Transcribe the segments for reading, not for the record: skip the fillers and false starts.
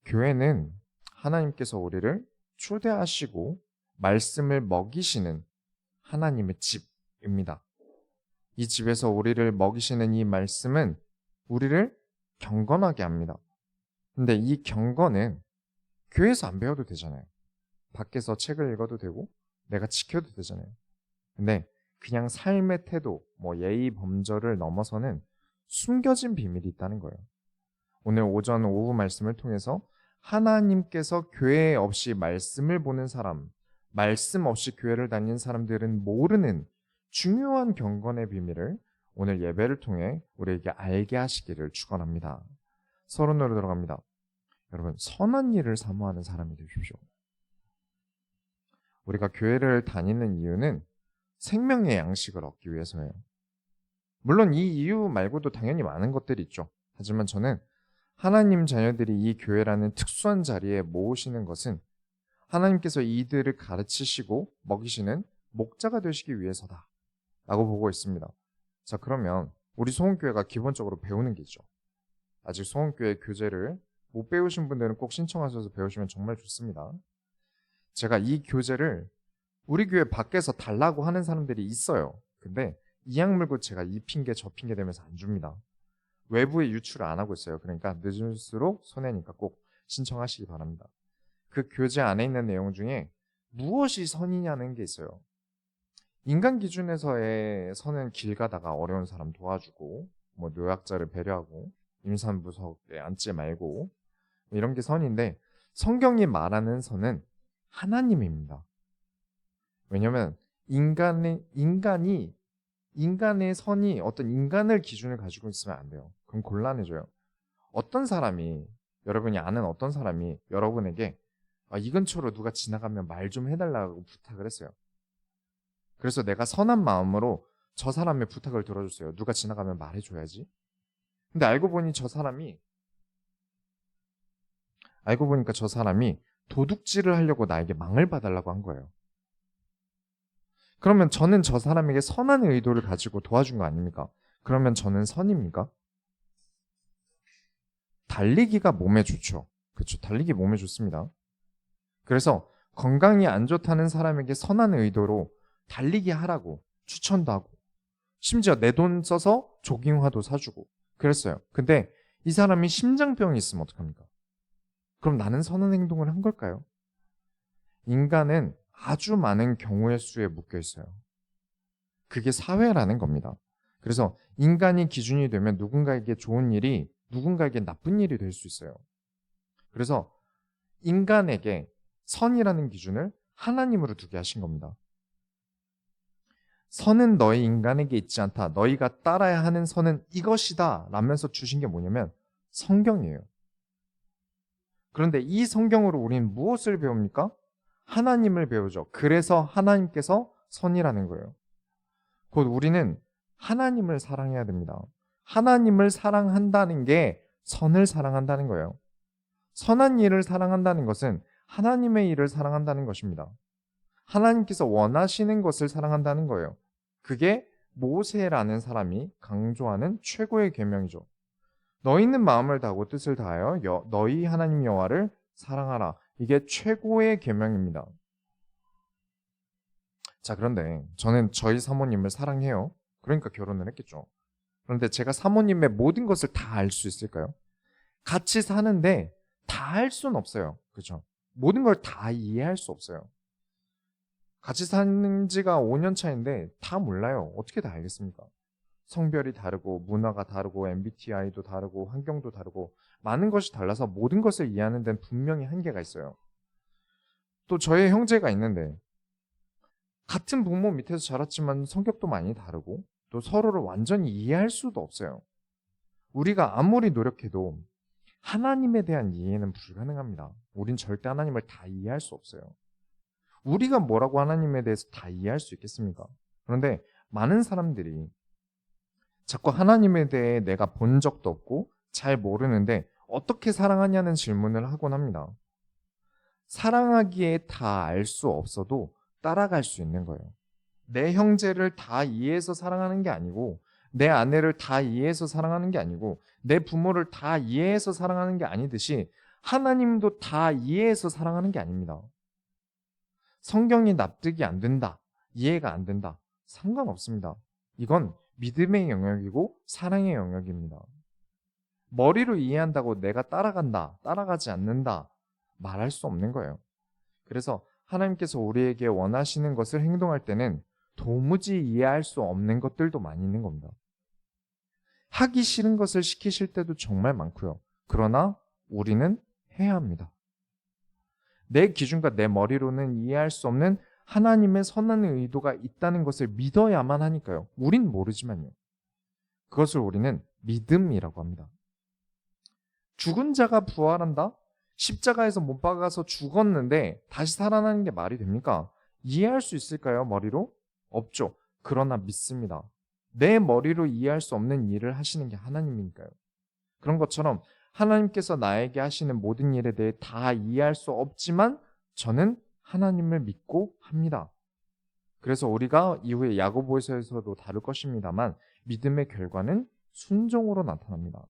교회는 하나님께서 우리를 초대하시고 말씀을 먹이시는 하나님의 집입니다. 이 집에서 우리를 먹이시는 이 말씀은 우리를 경건하게 합니다. 근데 이 경건은 교회에서 안 배워도 되잖아요. 밖에서 책을 읽어도 되고 내가 지켜도 되잖아요. 근데 그냥 삶의 태도, 예의 범절을 넘어서는 숨겨진 비밀이 있다는 거예요. 오늘 오전 오후 말씀을 통해서 하나님께서 교회 없이 말씀을 보는 사람, 말씀 없이 교회를 다니는 사람들은 모르는 중요한 경건의 비밀을 오늘 예배를 통해 우리에게 알게 하시기를 축원합니다. 서론으로 들어갑니다. 여러분, 선한 일을 사모하는 사람이 되십시오. 우리가 교회를 다니는 이유는 생명의 양식을 얻기 위해서예요. 물론 이 이유 말고도 당연히 많은 것들이 있죠. 하지만 저는 하나님 자녀들이 이 교회라는 특수한 자리에 모으시는 것은 하나님께서 이들을 가르치시고 먹이시는 목자가 되시기 위해서다 라고 보고 있습니다. 자, 그러면 우리 소원교회가 기본적으로 배우는 게 있죠. 아직 소원교회 교재를 못 배우신 분들은 꼭 신청하셔서 배우시면 정말 좋습니다. 제가 이 교재를 우리 교회 밖에서 달라고 하는 사람들이 있어요. 근데 이 약물고 제가 이 핑계 저 핑계 대면서 안 줍니다. 외부에 유출을 안 하고 있어요. 그러니까 늦을수록 손해니까 꼭 신청하시기 바랍니다. 그 교재 안에 있는 내용 중에 무엇이 선이냐는 게 있어요. 인간 기준에서의 선은 길 가다가 어려운 사람 도와주고 노약자를 배려하고 임산부석에 앉지 말고 이런 게 선인데, 성경이 말하는 선은 하나님입니다. 왜냐하면 인간의 선이 어떤 인간을 기준을 가지고 있으면 안 돼요. 그럼 곤란해져요. 어떤 사람이, 여러분이 아는 어떤 사람이 여러분에게 이 근처로 누가 지나가면 말 좀 해달라고 부탁을 했어요. 그래서 내가 선한 마음으로 저 사람의 부탁을 들어줬어요. 누가 지나가면 말해줘야지. 근데 알고 보니까 저 사람이 도둑질을 하려고 나에게 망을 봐달라고 한 거예요. 그러면 저는 저 사람에게 선한 의도를 가지고 도와준 거 아닙니까? 그러면 저는 선입니까? 달리기가 몸에 좋죠. 그렇죠. 달리기 몸에 좋습니다. 그래서 건강이 안 좋다는 사람에게 선한 의도로 달리기 하라고 추천도 하고, 심지어 내 돈 써서 조깅화도 사주고 그랬어요. 근데 이 사람이 심장병이 있으면 어떡합니까? 그럼 나는 선한 행동을 한 걸까요? 인간은 아주 많은 경우의 수에 묶여 있어요. 그게 사회라는 겁니다. 그래서 인간이 기준이 되면 누군가에게 좋은 일이 누군가에게 나쁜 일이 될 수 있어요. 그래서 인간에게 선이라는 기준을 하나님으로 두게 하신 겁니다. 선은 너희 인간에게 있지 않다. 너희가 따라야 하는 선은 이것이다 라면서 주신 게 뭐냐면 성경이에요. 그런데 이 성경으로 우리는 무엇을 배웁니까? 하나님을 배우죠. 그래서 하나님께서 선이라는 거예요. 곧 우리는 하나님을 사랑해야 됩니다. 하나님을 사랑한다는 게 선을 사랑한다는 거예요. 선한 일을 사랑한다는 것은 하나님의 일을 사랑한다는 것입니다. 하나님께서 원하시는 것을 사랑한다는 거예요. 그게 모세라는 사람이 강조하는 최고의 계명이죠. 너희는 마음을 다하고 뜻을 다하여 너희 하나님 여호와를 사랑하라. 이게 최고의 계명입니다. 자, 그런데 저는 저희 사모님을 사랑해요. 그러니까 결혼을 했겠죠. 그런데 제가 사모님의 모든 것을 다 알 수 있을까요? 같이 사는데 다 할 수는 없어요. 그렇죠? 모든 걸 다 이해할 수 없어요. 같이 사는 지가 5년 차인데 다 몰라요. 어떻게 다 알겠습니까? 성별이 다르고 문화가 다르고 MBTI도 다르고 환경도 다르고 많은 것이 달라서 모든 것을 이해하는 데는 분명히 한계가 있어요. 또 저의 형제가 있는데 같은 부모 밑에서 자랐지만 성격도 많이 다르고 또 서로를 완전히 이해할 수도 없어요. 우리가 아무리 노력해도 하나님에 대한 이해는 불가능합니다. 우린 절대 하나님을 다 이해할 수 없어요. 우리가 뭐라고 하나님에 대해서 다 이해할 수 있겠습니까? 그런데 많은 사람들이 자꾸 하나님에 대해 내가 본 적도 없고 잘 모르는데 어떻게 사랑하냐는 질문을 하곤 합니다. 사랑하기에 다 알 수 없어도 따라갈 수 있는 거예요. 내 형제를 다 이해해서 사랑하는 게 아니고, 내 아내를 다 이해해서 사랑하는 게 아니고, 내 부모를 다 이해해서 사랑하는 게 아니듯이 하나님도 다 이해해서 사랑하는 게 아닙니다. 성경이 납득이 안 된다, 이해가 안 된다, 상관없습니다. 이건 믿음의 영역이고 사랑의 영역입니다. 머리로 이해한다고 내가 따라간다, 따라가지 않는다 말할 수 없는 거예요. 그래서 하나님께서 우리에게 원하시는 것을 행동할 때는 도무지 이해할 수 없는 것들도 많이 있는 겁니다. 하기 싫은 것을 시키실 때도 정말 많고요. 그러나 우리는 해야 합니다. 내 기준과 내 머리로는 이해할 수 없는 하나님의 선한 의도가 있다는 것을 믿어야만 하니까요. 우린 모르지만요. 그것을 우리는 믿음이라고 합니다. 죽은 자가 부활한다? 십자가에서 못 박아서 죽었는데 다시 살아나는 게 말이 됩니까? 이해할 수 있을까요? 머리로? 없죠. 그러나 믿습니다. 내 머리로 이해할 수 없는 일을 하시는 게 하나님이니까요. 그런 것처럼 하나님께서 나에게 하시는 모든 일에 대해 다 이해할 수 없지만 저는 하나님을 믿고 합니다. 그래서 우리가 이후에 야고보서에서도 다룰 것입니다만 믿음의 결과는 순종으로 나타납니다.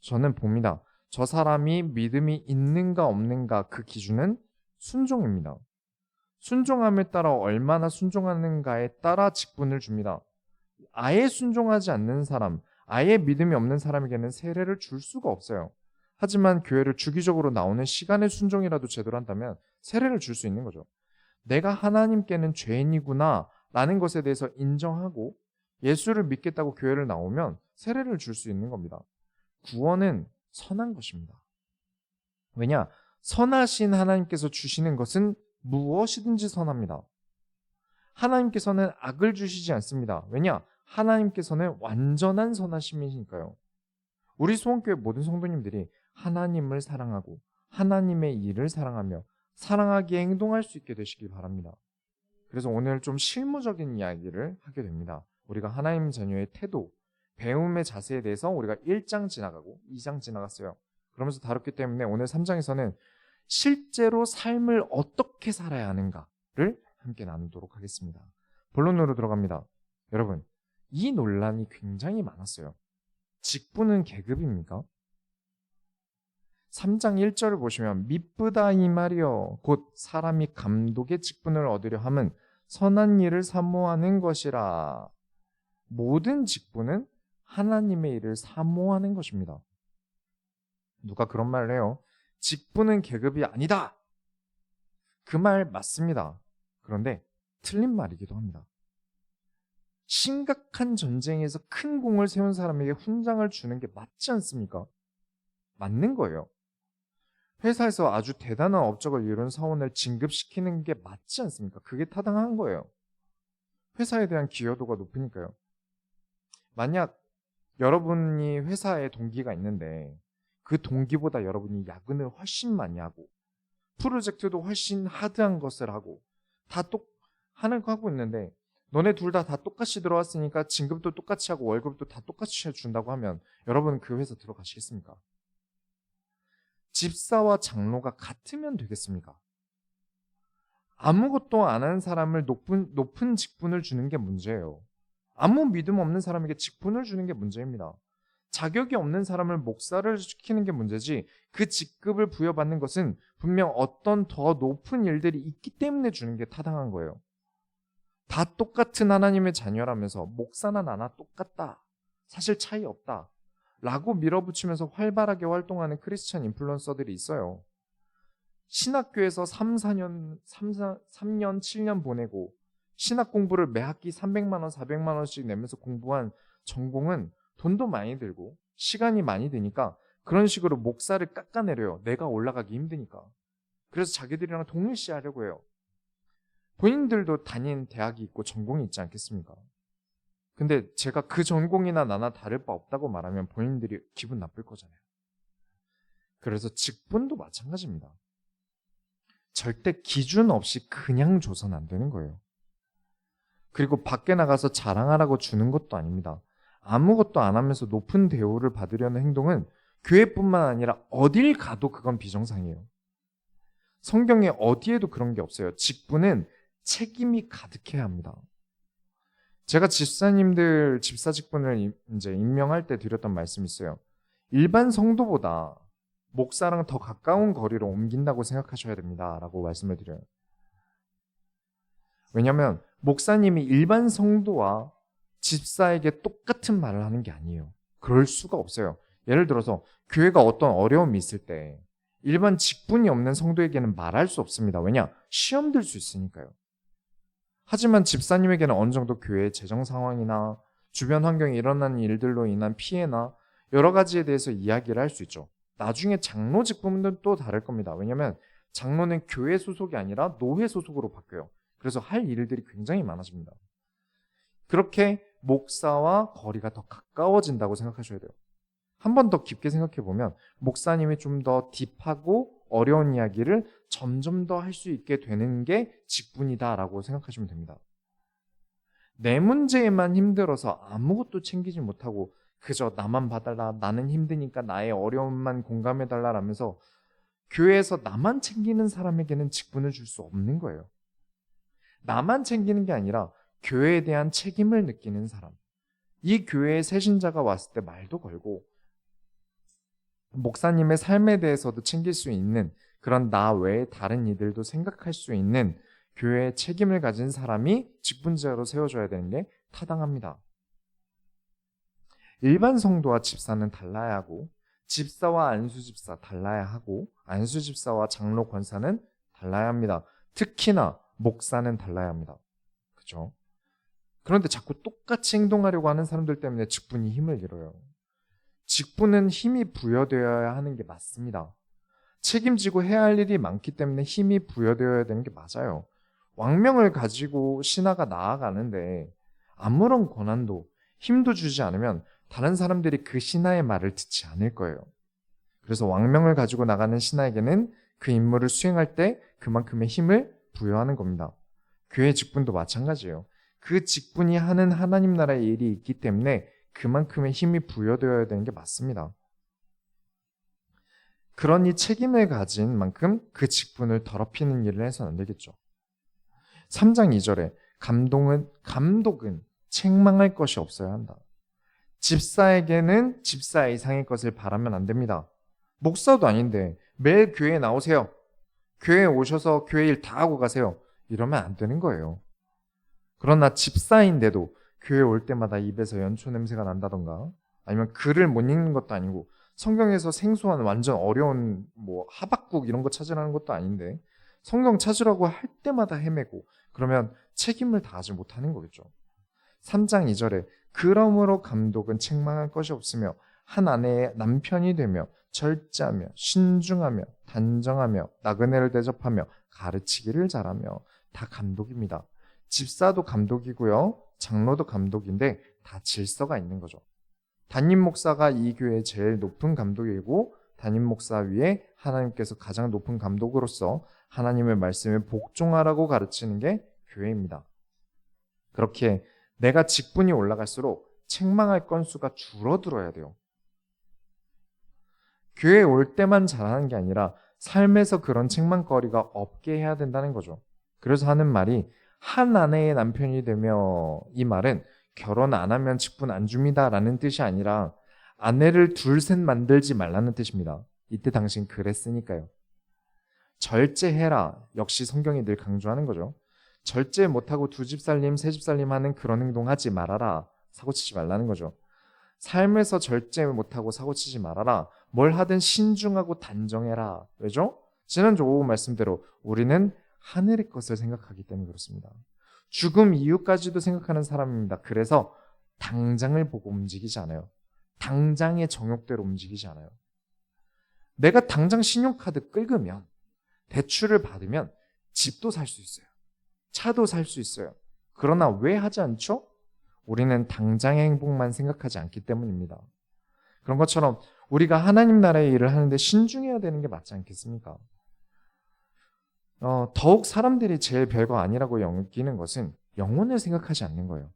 저는 봅니다. 저 사람이 믿음이 있는가 없는가 그 기준은 순종입니다. 순종함에 따라 얼마나 순종하는가에 따라 직분을 줍니다. 아예 순종하지 않는 사람, 아예 믿음이 없는 사람에게는 세례를 줄 수가 없어요. 하지만 교회를 주기적으로 나오는 시간의 순종이라도 제대로 한다면 세례를 줄 수 있는 거죠. 내가 하나님께는 죄인이구나 라는 것에 대해서 인정하고 예수를 믿겠다고 교회를 나오면 세례를 줄 수 있는 겁니다. 구원은 선한 것입니다. 왜냐? 선하신 하나님께서 주시는 것은 무엇이든지 선합니다. 하나님께서는 악을 주시지 않습니다. 왜냐? 하나님께서는 완전한 선하심이니까요. 우리 소원교회 모든 성도님들이 하나님을 사랑하고 하나님의 일을 사랑하며 사랑하기에 행동할 수 있게 되시길 바랍니다. 그래서 오늘 좀 실무적인 이야기를 하게 됩니다. 우리가 하나님 자녀의 태도, 배움의 자세에 대해서 우리가 1장 지나가고 2장 지나갔어요. 그러면서 다뤘기 때문에 오늘 3장에서는 실제로 삶을 어떻게 살아야 하는가를 함께 나누도록 하겠습니다. 본론으로 들어갑니다. 여러분, 이 논란이 굉장히 많았어요. 직분은 계급입니까? 3장 1절을 보시면 미쁘다 이 말이여 곧 사람이 감독의 직분을 얻으려 함은 선한 일을 사모하는 것이라. 모든 직분은 하나님의 일을 사모하는 것입니다. 누가 그런 말을 해요? 직분은 계급이 아니다. 그 말 맞습니다. 그런데 틀린 말이기도 합니다. 심각한 전쟁에서 큰 공을 세운 사람에게 훈장을 주는 게 맞지 않습니까? 맞는 거예요. 회사에서 아주 대단한 업적을 이룬 사원을 진급시키는 게 맞지 않습니까? 그게 타당한 거예요. 회사에 대한 기여도가 높으니까요. 만약 여러분이 회사에 동기가 있는데 그 동기보다 여러분이 야근을 훨씬 많이 하고 프로젝트도 훨씬 하드한 것을 하고 다 하는 거 하고 있는데 너네 둘 다 똑같이 들어왔으니까 진급도 똑같이 하고 월급도 다 똑같이 준다고 하면 여러분은 그 회사 들어가시겠습니까? 집사와 장로가 같으면 되겠습니까? 아무것도 안 하는 사람을 높은 직분을 주는 게 문제예요. 아무 믿음 없는 사람에게 직분을 주는 게 문제입니다. 자격이 없는 사람을 목사를 시키는 게 문제지 그 직급을 부여받는 것은 분명 어떤 더 높은 일들이 있기 때문에 주는 게 타당한 거예요. 다 똑같은 하나님의 자녀라면서 목사나 나나 똑같다. 사실 차이 없다. 라고 밀어붙이면서 활발하게 활동하는 크리스찬 인플루언서들이 있어요. 신학교에서 3년, 7년 보내고 신학 공부를 매 학기 300만 원, 400만 원씩 내면서 공부한 전공은 돈도 많이 들고 시간이 많이 드니까 그런 식으로 목사를 깎아내려요. 내가 올라가기 힘드니까. 그래서 자기들이랑 동일시하려고 해요. 본인들도 다닌 대학이 있고 전공이 있지 않겠습니까? 근데 제가 그 전공이나 나나 다를 바 없다고 말하면 본인들이 기분 나쁠 거잖아요. 그래서 직분도 마찬가지입니다. 절대 기준 없이 그냥 줘서는 안 되는 거예요. 그리고 밖에 나가서 자랑하라고 주는 것도 아닙니다. 아무것도 안 하면서 높은 대우를 받으려는 행동은 교회뿐만 아니라 어딜 가도 그건 비정상이에요. 성경에 어디에도 그런 게 없어요. 직분은 책임이 가득해야 합니다. 제가 집사님들 집사 직분을 이제 임명할 때 드렸던 말씀이 있어요. 일반 성도보다 목사랑 더 가까운 거리로 옮긴다고 생각하셔야 됩니다. 라고 말씀을 드려요. 왜냐하면 목사님이 일반 성도와 집사에게 똑같은 말을 하는 게 아니에요. 그럴 수가 없어요. 예를 들어서 교회가 어떤 어려움이 있을 때 일반 직분이 없는 성도에게는 말할 수 없습니다. 왜냐? 시험 들 수 있으니까요. 하지만 집사님에게는 어느 정도 교회의 재정 상황이나 주변 환경에 일어나는 일들로 인한 피해나 여러 가지에 대해서 이야기를 할 수 있죠. 나중에 장로 직분은 또 다를 겁니다. 왜냐하면 장로는 교회 소속이 아니라 노회 소속으로 바뀌어요. 그래서 할 일들이 굉장히 많아집니다. 그렇게 목사와 거리가 더 가까워진다고 생각하셔야 돼요. 한 번 더 깊게 생각해 보면 목사님이 좀 더 딥하고 어려운 이야기를 점점 더 할 수 있게 되는 게 직분이다라고 생각하시면 됩니다. 내 문제에만 힘들어서 아무것도 챙기지 못하고 그저 나만 봐달라, 나는 힘드니까 나의 어려움만 공감해달라 라면서 교회에서 나만 챙기는 사람에게는 직분을 줄 수 없는 거예요. 나만 챙기는 게 아니라 교회에 대한 책임을 느끼는 사람, 이 교회에 새신자가 왔을 때 말도 걸고 목사님의 삶에 대해서도 챙길 수 있는 그런 나 외에 다른 이들도 생각할 수 있는 교회의 책임을 가진 사람이 직분자로 세워줘야 되는 게 타당합니다. 일반 성도와 집사는 달라야 하고 집사와 안수집사 달라야 하고 안수집사와 장로 권사는 달라야 합니다. 특히나 목사는 달라야 합니다. 그렇죠? 그런데 자꾸 똑같이 행동하려고 하는 사람들 때문에 직분이 힘을 잃어요. 직분은 힘이 부여되어야 하는 게 맞습니다. 책임지고 해야 할 일이 많기 때문에 힘이 부여되어야 되는 게 맞아요. 왕명을 가지고 신하가 나아가는데 아무런 권한도 힘도 주지 않으면 다른 사람들이 그 신하의 말을 듣지 않을 거예요. 그래서 왕명을 가지고 나가는 신하에게는 그 임무를 수행할 때 그만큼의 힘을 부여하는 겁니다. 교회 직분도 마찬가지예요. 그 직분이 하는 하나님 나라의 일이 있기 때문에 그만큼의 힘이 부여되어야 되는 게 맞습니다. 그러니 책임을 가진 만큼 그 직분을 더럽히는 일을 해서는 안 되겠죠. 3장 2절에 감독은 책망할 것이 없어야 한다. 집사에게는 집사 이상의 것을 바라면 안 됩니다. 목사도 아닌데 매일 교회에 나오세요. 교회에 오셔서 교회 일 다 하고 가세요. 이러면 안 되는 거예요. 그러나 집사인데도 교회 올 때마다 입에서 연초 냄새가 난다던가 아니면 글을 못 읽는 것도 아니고 성경에서 생소한 완전 어려운 하박국 이런 거 찾으라는 것도 아닌데 성경 찾으라고 할 때마다 헤매고 그러면 책임을 다하지 못하는 거겠죠. 3장 2절에 그러므로 감독은 책망할 것이 없으며 한 아내의 남편이 되며 절제하며 신중하며 단정하며 나그네를 대접하며 가르치기를 잘하며 다 감독입니다. 집사도 감독이고요. 장로도 감독인데 다 질서가 있는 거죠. 담임 목사가 이 교회의 제일 높은 감독이고 담임 목사 위에 하나님께서 가장 높은 감독으로서 하나님의 말씀에 복종하라고 가르치는 게 교회입니다. 그렇게 내가 직분이 올라갈수록 책망할 건수가 줄어들어야 돼요. 교회에 올 때만 잘하는 게 아니라 삶에서 그런 책망거리가 없게 해야 된다는 거죠. 그래서 하는 말이 한 아내의 남편이 되며 이 말은 결혼 안 하면 직분 안 줍니다 라는 뜻이 아니라 아내를 둘 셋 만들지 말라는 뜻입니다. 이때 당신 그랬으니까요. 절제해라 역시 성경이 늘 강조하는 거죠. 절제 못하고 두 집 살림 세 집 살림 하는 그런 행동하지 말아라. 사고치지 말라는 거죠. 삶에서 절제 못하고 사고치지 말아라. 뭘 하든 신중하고 단정해라. 왜죠? 지난주 오후 말씀대로 우리는 하늘의 것을 생각하기 때문에 그렇습니다. 죽음 이후까지도 생각하는 사람입니다. 그래서 당장을 보고 움직이지 않아요. 당장의 정욕대로 움직이지 않아요. 내가 당장 신용카드 긁으면 대출을 받으면 집도 살 수 있어요. 차도 살 수 있어요. 그러나 왜 하지 않죠? 우리는 당장의 행복만 생각하지 않기 때문입니다. 그런 것처럼 우리가 하나님 나라의 일을 하는데 신중해야 되는 게 맞지 않겠습니까? 더욱 사람들이 제일 별거 아니라고 여기는 것은 영혼을 생각하지 않는 거예요.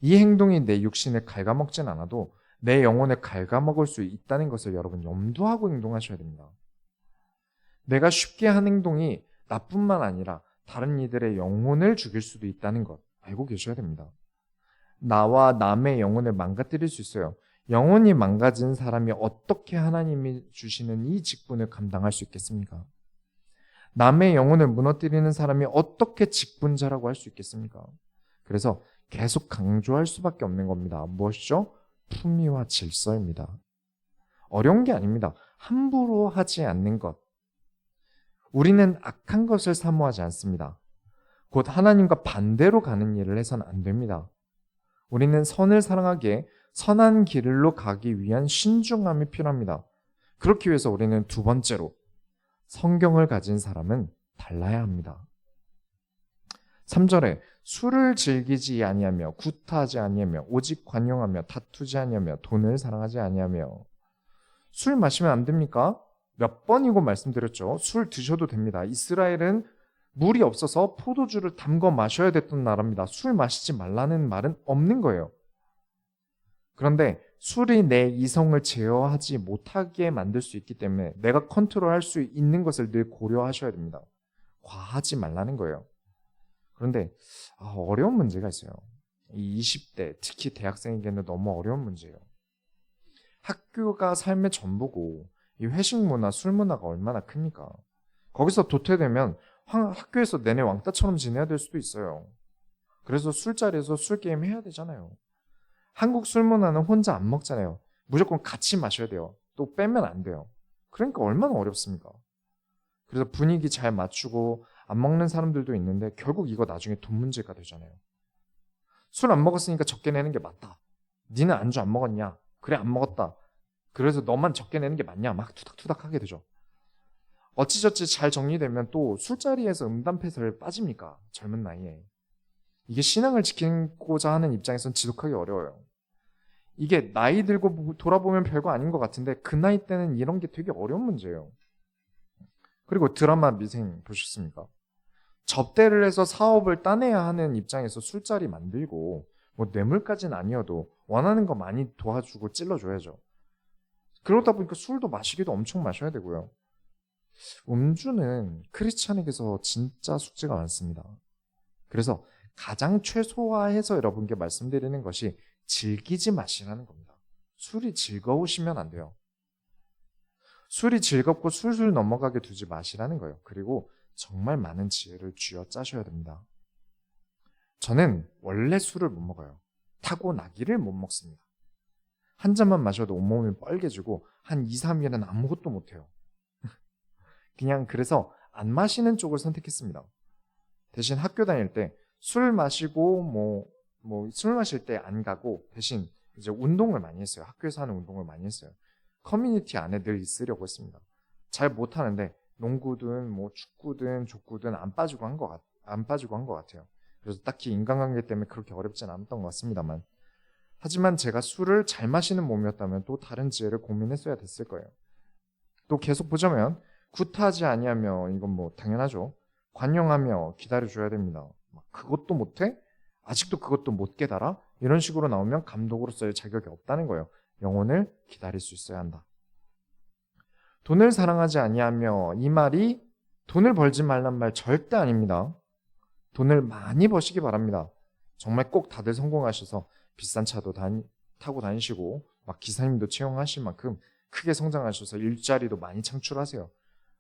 이 행동이 내 육신을 갉아먹진 않아도 내 영혼을 갉아먹을 수 있다는 것을 여러분 염두하고 행동하셔야 됩니다. 내가 쉽게 한 행동이 나뿐만 아니라 다른 이들의 영혼을 죽일 수도 있다는 것 알고 계셔야 됩니다. 나와 남의 영혼을 망가뜨릴 수 있어요. 영혼이 망가진 사람이 어떻게 하나님이 주시는 이 직분을 감당할 수 있겠습니까? 남의 영혼을 무너뜨리는 사람이 어떻게 직분자라고 할 수 있겠습니까? 그래서 계속 강조할 수밖에 없는 겁니다. 무엇이죠? 품위와 질서입니다. 어려운 게 아닙니다. 함부로 하지 않는 것. 우리는 악한 것을 사모하지 않습니다. 곧 하나님과 반대로 가는 일을 해서는 안 됩니다. 우리는 선을 사랑하기에 선한 길로 가기 위한 신중함이 필요합니다. 그렇기 위해서 우리는 두 번째로 성경을 가진 사람은 달라야 합니다. 3절에 술을 즐기지 아니하며 구타하지 아니하며 오직 관용하며 다투지 아니하며 돈을 사랑하지 아니하며. 술 마시면 안 됩니까? 몇 번이고 말씀드렸죠. 술 드셔도 됩니다. 이스라엘은 물이 없어서 포도주를 담궈 마셔야 됐던 나라입니다. 술 마시지 말라는 말은 없는 거예요. 그런데 술이 내 이성을 제어하지 못하게 만들 수 있기 때문에 내가 컨트롤할 수 있는 것을 늘 고려하셔야 됩니다. 과하지 말라는 거예요. 그런데 어려운 문제가 있어요. 이 20대, 특히 대학생에게는 너무 어려운 문제예요. 학교가 삶의 전부고 이 회식 문화, 술 문화가 얼마나 큽니까? 거기서 도태되면 학교에서 내내 왕따처럼 지내야 될 수도 있어요. 그래서 술자리에서 술게임 해야 되잖아요. 한국 술 문화는 혼자 안 먹잖아요. 무조건 같이 마셔야 돼요. 또 빼면 안 돼요. 그러니까 얼마나 어렵습니까? 그래서 분위기 잘 맞추고 안 먹는 사람들도 있는데 결국 이거 나중에 돈 문제가 되잖아요. 술 안 먹었으니까 적게 내는 게 맞다. 니는 안주 안 먹었냐? 그래 안 먹었다. 그래서 너만 적게 내는 게 맞냐? 막 투닥투닥 하게 되죠. 어찌저찌 잘 정리되면 또 술자리에서 음담패설에 빠집니까? 젊은 나이에. 이게 신앙을 지키고자 하는 입장에선 지독하게 어려워요. 이게 나이 들고 돌아보면 별거 아닌 것 같은데 그 나이 때는 이런 게 되게 어려운 문제예요. 그리고 드라마 미생 보셨습니까? 접대를 해서 사업을 따내야 하는 입장에서 술자리 만들고 뭐 뇌물까지는 아니어도 원하는 거 많이 도와주고 찔러줘야죠. 그러다 보니까 술도 마시기도 엄청 마셔야 되고요. 음주는 크리스찬에게서 진짜 숙제가 많습니다. 그래서 가장 최소화해서 여러분께 말씀드리는 것이 즐기지 마시라는 겁니다. 술이 즐거우시면 안 돼요. 술이 즐겁고 술술 넘어가게 두지 마시라는 거예요. 그리고 정말 많은 지혜를 쥐어 짜셔야 됩니다. 저는 원래 술을 못 먹어요. 타고나기를 못 먹습니다. 한 잔만 마셔도 온몸이 빨개지고 한 2, 3일은 아무것도 못해요. 그냥 그래서 안 마시는 쪽을 선택했습니다. 대신 학교 다닐 때 술 마시고 술 마실 때 안 가고 대신 이제 운동을 많이 했어요. 학교에서 하는 운동을 많이 했어요. 커뮤니티 안에 늘 있으려고 했습니다. 잘 못하는데 농구든 축구든 족구든 안 빠지고 한 것 같아요. 그래서 딱히 인간관계 때문에 그렇게 어렵진 않았던 것 같습니다만, 하지만 제가 술을 잘 마시는 몸이었다면 또 다른 지혜를 고민했어야 됐을 거예요. 또 계속 보자면 구타하지 아니하며 이건 당연하죠. 관용하며 기다려줘야 됩니다. 그것도 못해? 아직도 그것도 못 깨달아? 이런 식으로 나오면 감독으로서의 자격이 없다는 거예요. 영혼을 기다릴 수 있어야 한다. 돈을 사랑하지 아니하며, 이 말이 돈을 벌지 말란 말 절대 아닙니다. 돈을 많이 버시기 바랍니다. 정말 꼭 다들 성공하셔서 비싼 차도 타고 다니시고 막 기사님도 채용하실 만큼 크게 성장하셔서 일자리도 많이 창출하세요.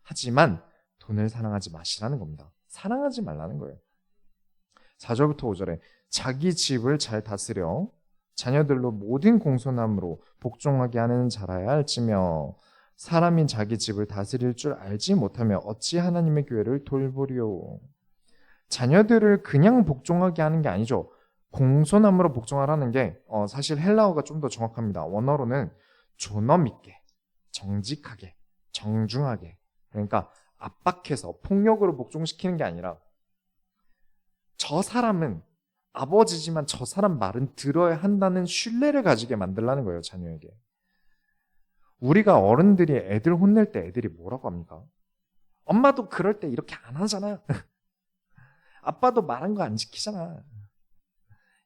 하지만 돈을 사랑하지 마시라는 겁니다. 사랑하지 말라는 거예요. 4절부터 5절에 자기 집을 잘 다스려 자녀들로 모든 공손함으로 복종하게 하는 자라야 할지며, 사람이 자기 집을 다스릴 줄 알지 못하며 어찌 하나님의 교회를 돌보리요. 자녀들을 그냥 복종하게 하는 게 아니죠. 공손함으로 복종하라는 게 사실 헬라어가 좀 더 정확합니다. 원어로는 존엄 있게, 정직하게, 정중하게, 그러니까 압박해서 폭력으로 복종시키는 게 아니라 저 사람은 아버지지만 저 사람 말은 들어야 한다는 신뢰를 가지게 만들라는 거예요, 자녀에게. 우리가 어른들이 애들 혼낼 때 애들이 뭐라고 합니까? 엄마도 그럴 때 이렇게 안 하잖아. 아빠도 말한 거 안 지키잖아.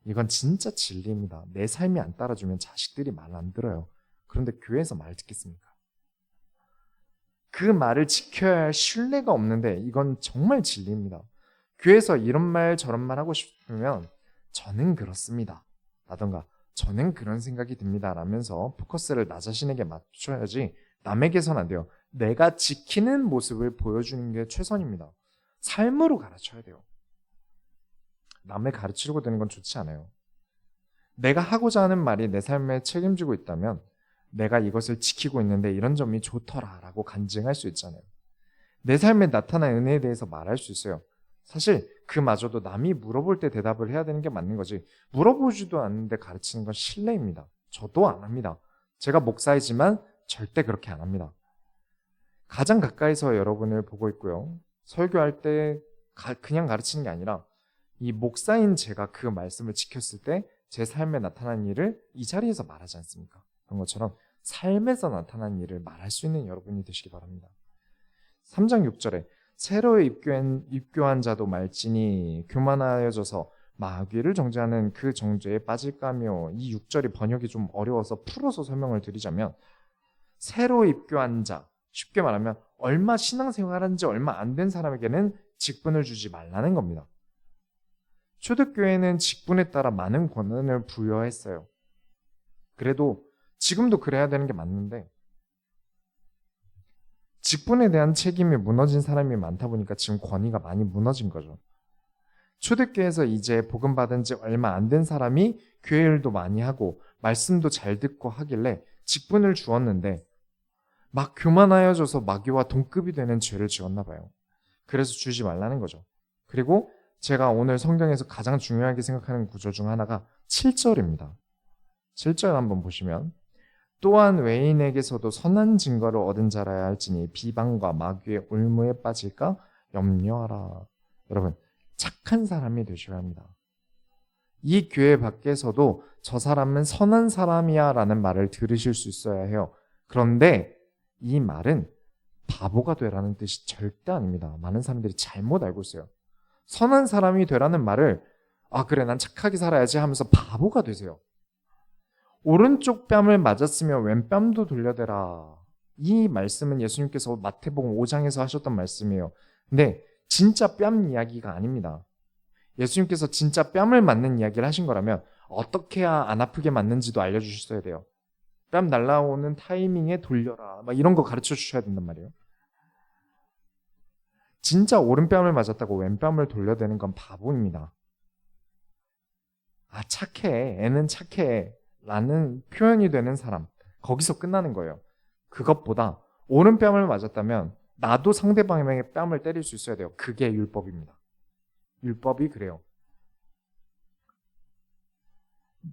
이건 진짜 진리입니다. 내 삶이 안 따라주면 자식들이 말 안 들어요. 그런데 교회에서 말 듣겠습니까? 그 말을 지켜야 할 신뢰가 없는데 이건 정말 진리입니다. 교회에서 이런 말 저런 말 하고 싶으면 저는 그렇습니다 라던가 저는 그런 생각이 듭니다 라면서 포커스를 나 자신에게 맞춰야지 남에게선 안 돼요. 내가 지키는 모습을 보여주는 게 최선입니다. 삶으로 가르쳐야 돼요. 남을 가르치려고 드는 건 좋지 않아요. 내가 하고자 하는 말이 내 삶에 책임지고 있다면 내가 이것을 지키고 있는데 이런 점이 좋더라 라고 간증할 수 있잖아요. 내 삶에 나타난 은혜에 대해서 말할 수 있어요. 사실 그마저도 남이 물어볼 때 대답을 해야 되는 게 맞는 거지, 물어보지도 않는데 가르치는 건 실례입니다. 저도 안 합니다. 제가 목사이지만 절대 그렇게 안 합니다. 가장 가까이서 여러분을 보고 있고요. 설교할 때 그냥 가르치는 게 아니라 이 목사인 제가 그 말씀을 지켰을 때 제 삶에 나타난 일을 이 자리에서 말하지 않습니까? 그런 것처럼 삶에서 나타난 일을 말할 수 있는 여러분이 되시기 바랍니다. 3장 6절에 새로 입교한 자도 말지니 교만하여져서 마귀를 정죄하는 그 정죄에 빠질까며, 이 6절이 번역이 좀 어려워서 풀어서 설명을 드리자면, 새로 입교한 자, 쉽게 말하면 얼마 신앙생활한 지 얼마 안 된 사람에게는 직분을 주지 말라는 겁니다. 초대교회는 직분에 따라 많은 권한을 부여했어요. 그래도 지금도 그래야 되는 게 맞는데 직분에 대한 책임이 무너진 사람이 많다 보니까 지금 권위가 많이 무너진 거죠. 초대교회에서 이제 복음 받은 지 얼마 안 된 사람이 교회 일도 많이 하고 말씀도 잘 듣고 하길래 직분을 주었는데 막 교만하여져서 마귀와 동급이 되는 죄를 지었나 봐요. 그래서 주지 말라는 거죠. 그리고 제가 오늘 성경에서 가장 중요하게 생각하는 구조 중 하나가 7절입니다. 7절 한번 보시면, 또한 외인에게서도 선한 증거를 얻은 자라야 할지니 비방과 마귀의 올무에 빠질까 염려하라. 여러분, 착한 사람이 되셔야 합니다. 이 교회 밖에서도 저 사람은 선한 사람이야 라는 말을 들으실 수 있어야 해요. 그런데 이 말은 바보가 되라는 뜻이 절대 아닙니다. 많은 사람들이 잘못 알고 있어요. 선한 사람이 되라는 말을 그래 난 착하게 살아야지 하면서 바보가 되세요. 오른쪽 뺨을 맞았으면 왼뺨도 돌려대라. 이 말씀은 예수님께서 마태복음 5장에서 하셨던 말씀이에요. 근데 진짜 뺨 이야기가 아닙니다. 예수님께서 진짜 뺨을 맞는 이야기를 하신 거라면 어떻게 해야 안 아프게 맞는지도 알려주셨어야 돼요. 뺨 날라오는 타이밍에 돌려라, 막 이런 거 가르쳐 주셔야 된단 말이에요. 진짜 오른뺨을 맞았다고 왼뺨을 돌려대는 건 바보입니다. 착해, 애는 착해 라는 표현이 되는 사람, 거기서 끝나는 거예요. 그것보다 오른뺨을 맞았다면 나도 상대방의 뺨을 때릴 수 있어야 돼요. 그게 율법입니다. 율법이 그래요.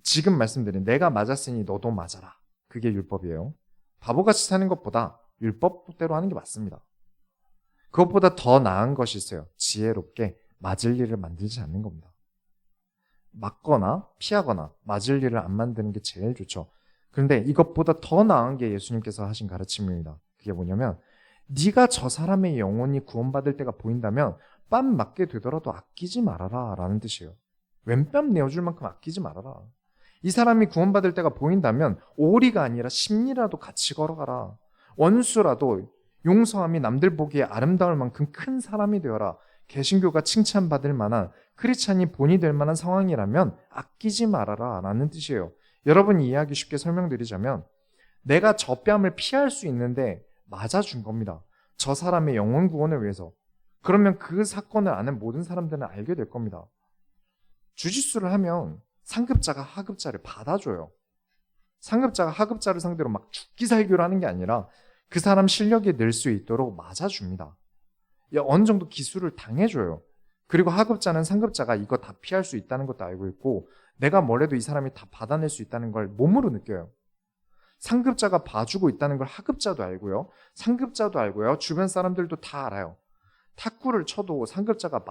지금 말씀드린 내가 맞았으니 너도 맞아라, 그게 율법이에요. 바보같이 사는 것보다 율법대로 하는 게 맞습니다. 그것보다 더 나은 것이 있어요. 지혜롭게 맞을 일을 만들지 않는 겁니다. 맞거나 피하거나 맞을 일을 안 만드는 게 제일 좋죠. 그런데 이것보다 더 나은 게 예수님께서 하신 가르침입니다. 그게 뭐냐면, 네가 저 사람의 영혼이 구원받을 때가 보인다면 뺨 맞게 되더라도 아끼지 말아라 라는 뜻이에요. 왼뺨 내어줄 만큼 아끼지 말아라. 이 사람이 구원받을 때가 보인다면 오리가 아니라 십리라도 같이 걸어가라. 원수라도 용서함이 남들 보기에 아름다울 만큼 큰 사람이 되어라. 개신교가 칭찬받을 만한, 크리스찬이 본이 될 만한 상황이라면 아끼지 말아라 라는 뜻이에요. 여러분이 이해하기 쉽게 설명드리자면, 내가 저 뺨을 피할 수 있는데 맞아준 겁니다. 저 사람의 영혼 구원을 위해서. 그러면 그 사건을 아는 모든 사람들은 알게 될 겁니다. 주짓수를 하면 상급자가 하급자를 받아줘요. 상급자가 하급자를 상대로 막 죽기 살기로 하는 게 아니라 그 사람 실력이 늘 수 있도록 맞아줍니다. 어느 정도 기술을 당해줘요. 그리고 하급자는 상급자가 이거 다 피할 수 있다는 것도 알고 있고, 내가 뭐래도 이 사람이 다 받아낼 수 있다는 걸 몸으로 느껴요. 상급자가 봐주고 있다는 걸 하급자도 알고요. 상급자도 알고요. 주변 사람들도 다 알아요. 탁구를 쳐도 상급자가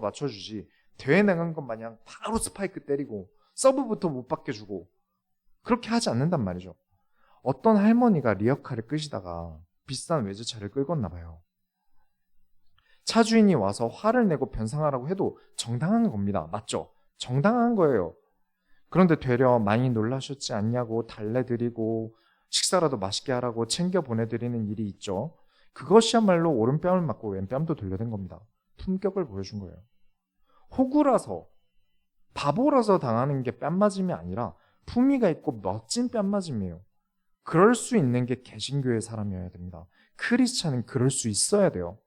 맞춰주지, 대회 나간 것 마냥 바로 스파이크 때리고 서브부터 못 받게 주고 그렇게 하지 않는단 말이죠. 어떤 할머니가 리어카를 끄시다가 비싼 외제차를 끌었나 봐요. 차 주인이 와서 화를 내고 변상하라고 해도 정당한 겁니다. 맞죠? 정당한 거예요. 그런데 되려 많이 놀라셨지 않냐고 달래드리고 식사라도 맛있게 하라고 챙겨 보내드리는 일이 있죠. 그것이야말로 오른뺨을 맞고 왼뺨도 돌려댄 겁니다. 품격을 보여준 거예요. 호구라서, 바보라서 당하는 게 뺨 맞음이 아니라 품위가 있고 멋진 뺨맞음이에요. 그럴 수 있는 게 개신교의 사람이어야 됩니다. 크리스찬은 그럴 수 있어야 돼요.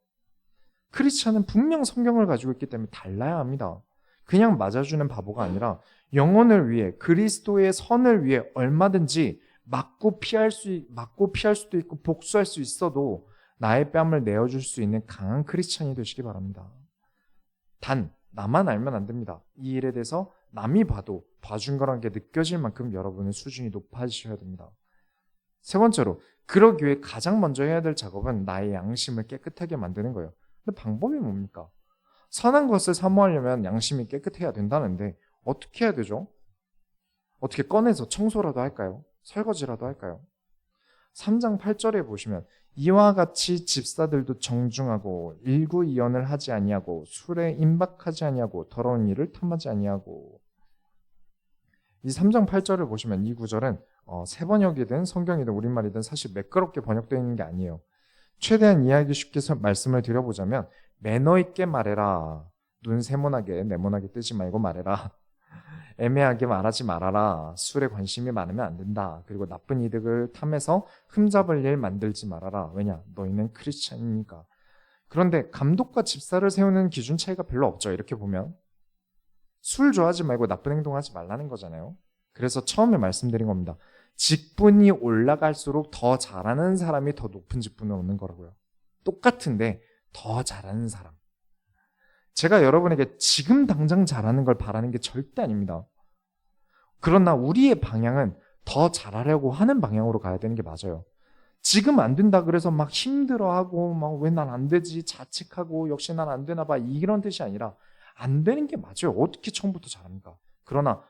크리스찬은 분명 성경을 가지고 있기 때문에 달라야 합니다. 그냥 맞아주는 바보가 아니라 영혼을 위해, 그리스도의 선을 위해 얼마든지 맞고 피할 수도 있고 복수할 수 있어도 나의 뺨을 내어줄 수 있는 강한 크리스찬이 되시기 바랍니다. 단 나만 알면 안 됩니다. 이 일에 대해서 남이 봐도 봐준 거란 게 느껴질 만큼 여러분의 수준이 높아지셔야 됩니다. 세 번째로, 그러기 위해 가장 먼저 해야 될 작업은 나의 양심을 깨끗하게 만드는 거예요. 근데 방법이 뭡니까? 선한 것을 사모하려면 양심이 깨끗해야 된다는데 어떻게 해야 되죠? 어떻게 꺼내서 청소라도 할까요? 설거지라도 할까요? 3장 8절에 보시면 이와 같이 집사들도 정중하고 일구이연을 하지 아니하고 술에 임박하지 아니하고 더러운 일을 탐하지 아니하고. 이 3장 8절을 보시면 이 구절은 새 번역이든 성경이든 우리말이든 사실 매끄럽게 번역되어 있는 게 아니에요. 최대한 이해하기 쉽게 말씀을 드려보자면 매너 있게 말해라. 눈 세모나게 네모나게 뜨지 말고 말해라. 애매하게 말하지 말아라. 술에 관심이 많으면 안 된다. 그리고 나쁜 이득을 탐해서 흠잡을 일 만들지 말아라. 왜냐? 너희는 크리스찬이니까. 그런데 감독과 집사를 세우는 기준 차이가 별로 없죠. 이렇게 보면 술 좋아하지 말고 나쁜 행동하지 말라는 거잖아요. 그래서 처음에 말씀드린 겁니다. 직분이 올라갈수록 더 잘하는 사람이 더 높은 직분을 얻는 거라고요. 똑같은데 더 잘하는 사람. 제가 여러분에게 지금 당장 잘하는 걸 바라는 게 절대 아닙니다. 그러나 우리의 방향은 더 잘하려고 하는 방향으로 가야 되는 게 맞아요. 지금 안 된다 그래서 막 힘들어하고 막 왜 난 안 되지 자책하고 역시 난 안 되나 봐 이런 뜻이 아니라 안 되는 게 맞아요. 어떻게 처음부터 잘합니까? 그러나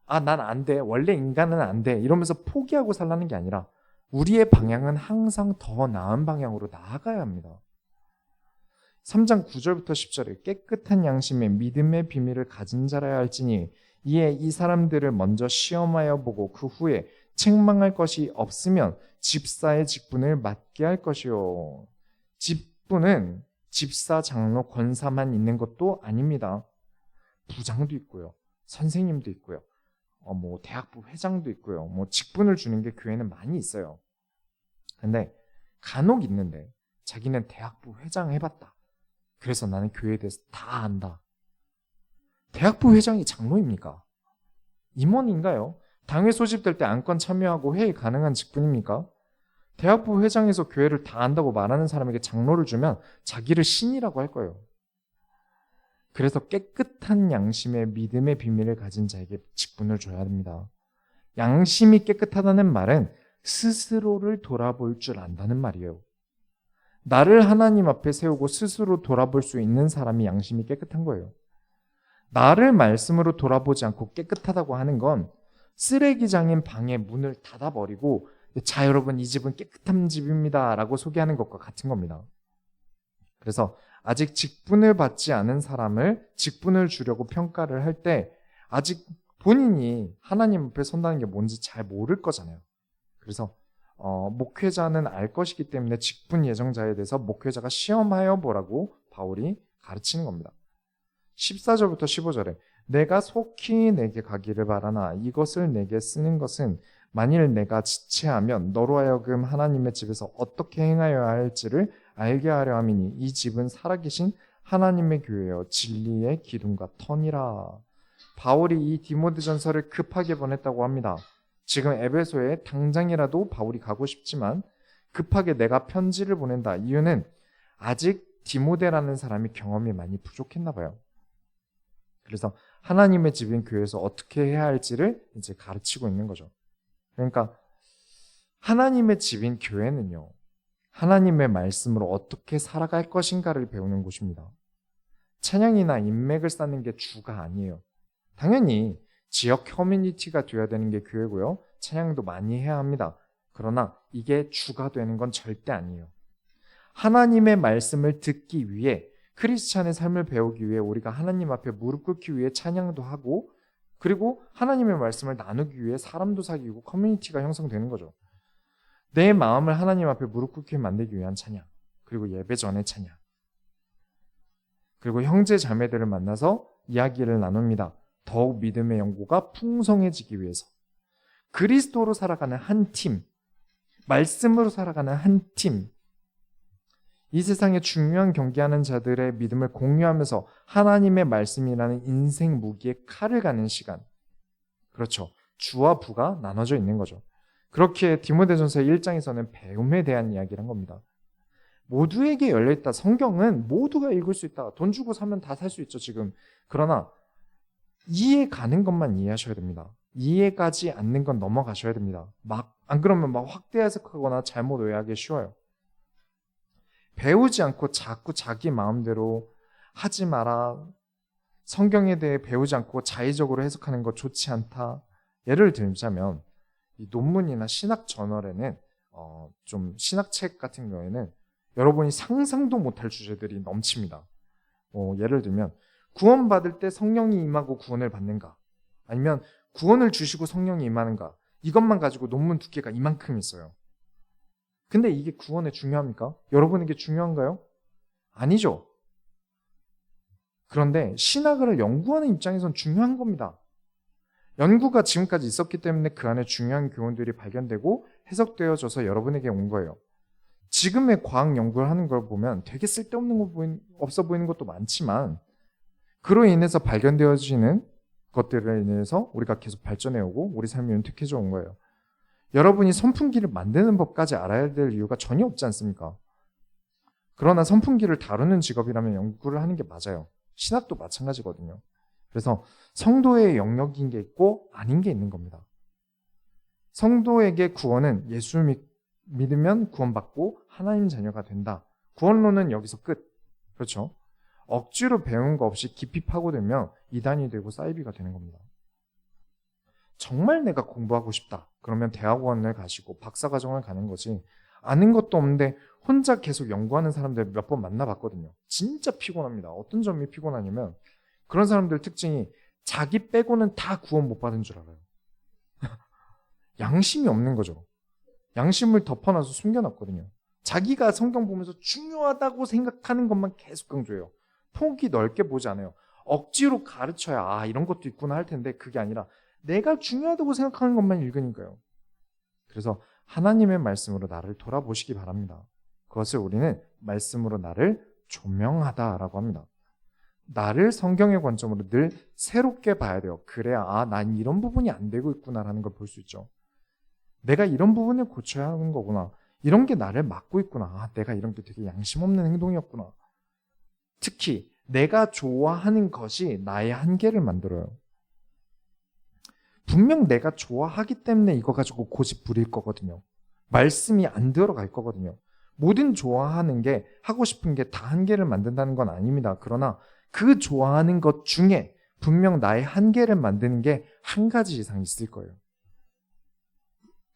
난 안 돼. 원래 인간은 안 돼. 이러면서 포기하고 살라는 게 아니라 우리의 방향은 항상 더 나은 방향으로 나아가야 합니다. 3장 9절부터 10절에 깨끗한 양심에 믿음의 비밀을 가진 자라야 할지니 이에 이 사람들을 먼저 시험하여 보고 그 후에 책망할 것이 없으면 집사의 직분을 맡게 할 것이요. 직분은 집사, 장로, 권사만 있는 것도 아닙니다. 부장도 있고요. 선생님도 있고요. 대학부 회장도 있고요. 직분을 주는 게 교회는 많이 있어요. 근데 간혹 있는데 자기는 대학부 회장 해봤다. 그래서 나는 교회에 대해서 다 안다. 대학부 회장이 장로입니까? 임원인가요? 당회 소집될 때 안건 참여하고 회의 가능한 직분입니까? 대학부 회장에서 교회를 다 안다고 말하는 사람에게 장로를 주면 자기를 신이라고 할 거예요. 그래서 깨끗한 양심의 믿음의 비밀을 가진 자에게 직분을 줘야 합니다. 양심이 깨끗하다는 말은 스스로를 돌아볼 줄 안다는 말이에요. 나를 하나님 앞에 세우고 스스로 돌아볼 수 있는 사람이 양심이 깨끗한 거예요. 나를 말씀으로 돌아보지 않고 깨끗하다고 하는 건 쓰레기장인 방의 문을 닫아버리고 자 여러분 이 집은 깨끗한 집입니다 라고 소개하는 것과 같은 겁니다. 그래서 아직 직분을 받지 않은 사람을 직분을 주려고 평가를 할 때 아직 본인이 하나님 앞에 선다는 게 뭔지 잘 모를 거잖아요. 그래서 목회자는 알 것이기 때문에 직분 예정자에 대해서 목회자가 시험하여 보라고 바울이 가르치는 겁니다. 14절부터 15절에 내가 속히 내게 가기를 바라나 이것을 내게 쓰는 것은 만일 내가 지체하면 너로 하여금 하나님의 집에서 어떻게 행하여야 할지를 알게 하려 함이니 이 집은 살아계신 하나님의 교회여 진리의 기둥과 터니라. 바울이 이 디모데전서를 급하게 보냈다고 합니다. 지금 에베소에 당장이라도 바울이 가고 싶지만 급하게 내가 편지를 보낸다. 이유는 아직 디모데라는 사람이 경험이 많이 부족했나 봐요. 그래서 하나님의 집인 교회에서 어떻게 해야 할지를 이제 가르치고 있는 거죠. 그러니까 하나님의 집인 교회는요. 하나님의 말씀으로 어떻게 살아갈 것인가를 배우는 곳입니다. 찬양이나 인맥을 쌓는 게 주가 아니에요. 당연히 지역 커뮤니티가 되어야 되는 게 교회고요. 찬양도 많이 해야 합니다. 그러나 이게 주가 되는 건 절대 아니에요. 하나님의 말씀을 듣기 위해 크리스찬의 삶을 배우기 위해 우리가 하나님 앞에 무릎 꿇기 위해 찬양도 하고 그리고 하나님의 말씀을 나누기 위해 사람도 사귀고 커뮤니티가 형성되는 거죠. 내 마음을 하나님 앞에 무릎 꿇게 만들기 위한 찬양 그리고 예배 전의 찬양 그리고 형제 자매들을 만나서 이야기를 나눕니다. 더욱 믿음의 연고가 풍성해지기 위해서 그리스도로 살아가는 한 팀, 말씀으로 살아가는 한 팀, 이 세상에 중요한 경기하는 자들의 믿음을 공유하면서 하나님의 말씀이라는 인생 무기에 칼을 가는 시간. 그렇죠. 주와 부가 나눠져 있는 거죠. 그렇게 디모데전서 1장에서는 배움에 대한 이야기를 한 겁니다. 모두에게 열려있다. 성경은 모두가 읽을 수 있다. 돈 주고 사면 다 살 수 있죠, 지금. 그러나 이해 가는 것만 이해하셔야 됩니다. 이해 가지 않는 건 넘어가셔야 됩니다. 안 그러면 확대 해석하거나 잘못 오해하기 쉬워요. 배우지 않고 자꾸 자기 마음대로 하지 마라. 성경에 대해 배우지 않고 자의적으로 해석하는 거 좋지 않다. 예를 들자면 이 논문이나 신학 저널에는 좀 신학책 같은 경우에는 여러분이 상상도 못할 주제들이 넘칩니다. 예를 들면 구원받을 때 성령이 임하고 구원을 받는가? 아니면 구원을 주시고 성령이 임하는가? 이것만 가지고 논문 두께가 이만큼 있어요. 근데 이게 구원에 중요합니까? 여러분에게 중요한가요? 아니죠. 그런데 신학을 연구하는 입장에선 중요한 겁니다. 연구가 지금까지 있었기 때문에 그 안에 중요한 교훈들이 발견되고 해석되어져서 여러분에게 온 거예요. 지금의 과학 연구를 하는 걸 보면 되게 쓸데없는 없어 보이는 것도 많지만 그로 인해서 발견되어지는 것들에 인해서 우리가 계속 발전해오고 우리 삶이 윤택해져 온 거예요. 여러분이 선풍기를 만드는 법까지 알아야 될 이유가 전혀 없지 않습니까? 그러나 선풍기를 다루는 직업이라면 연구를 하는 게 맞아요. 신학도 마찬가지거든요. 그래서 성도의 영역인 게 있고 아닌 게 있는 겁니다. 성도에게 구원은 예수 믿으면 구원받고 하나님 자녀가 된다. 구원론은 여기서 끝. 그렇죠? 억지로 배운 거 없이 깊이 파고들면 이단이 되고 사이비가 되는 겁니다. 정말 내가 공부하고 싶다. 그러면 대학원을 가시고 박사과정을 가는 거지. 아는 것도 없는데 혼자 계속 연구하는 사람들 몇 번 만나봤거든요. 진짜 피곤합니다. 어떤 점이 피곤하냐면 그런 사람들 특징이 자기 빼고는 다 구원 못 받은 줄 알아요. 양심이 없는 거죠. 양심을 덮어놔서 숨겨놨거든요. 자기가 성경 보면서 중요하다고 생각하는 것만 계속 강조해요. 폭이 넓게 보지 않아요. 억지로 가르쳐야 이런 것도 있구나 할 텐데 그게 아니라 내가 중요하다고 생각하는 것만 읽으니까요. 그래서 하나님의 말씀으로 나를 돌아보시기 바랍니다. 그것을 우리는 말씀으로 나를 조명하다라고 합니다. 나를 성경의 관점으로 늘 새롭게 봐야 돼요. 그래야 난 이런 부분이 안 되고 있구나라는 걸 볼 수 있죠. 내가 이런 부분을 고쳐야 하는 거구나. 이런 게 나를 막고 있구나. 내가 이런 게 되게 양심 없는 행동이었구나. 특히 내가 좋아하는 것이 나의 한계를 만들어요. 분명 내가 좋아하기 때문에 이거 가지고 고집 부릴 거거든요. 말씀이 안 들어갈 거거든요. 모든 좋아하는 게 하고 싶은 게 다 한계를 만든다는 건 아닙니다. 그러나 그 좋아하는 것 중에 분명 나의 한계를 만드는 게 한 가지 이상 있을 거예요.